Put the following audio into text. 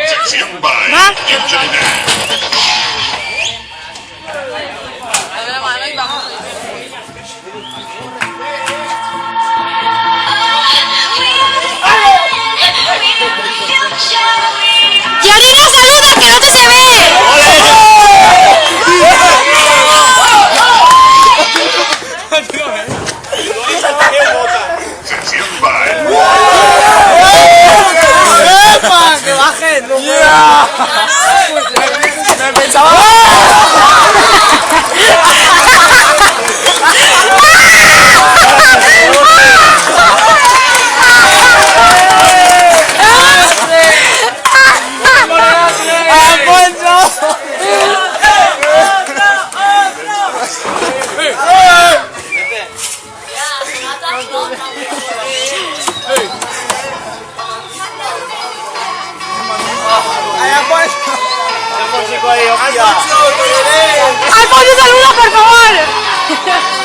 Sección by Internet. ¡Yanina, saluda, que no te se ve! Sección by. ¡Epa! ¡Que bajen! ¡No me pensaba! ¡Alfonso, saluda, por favor!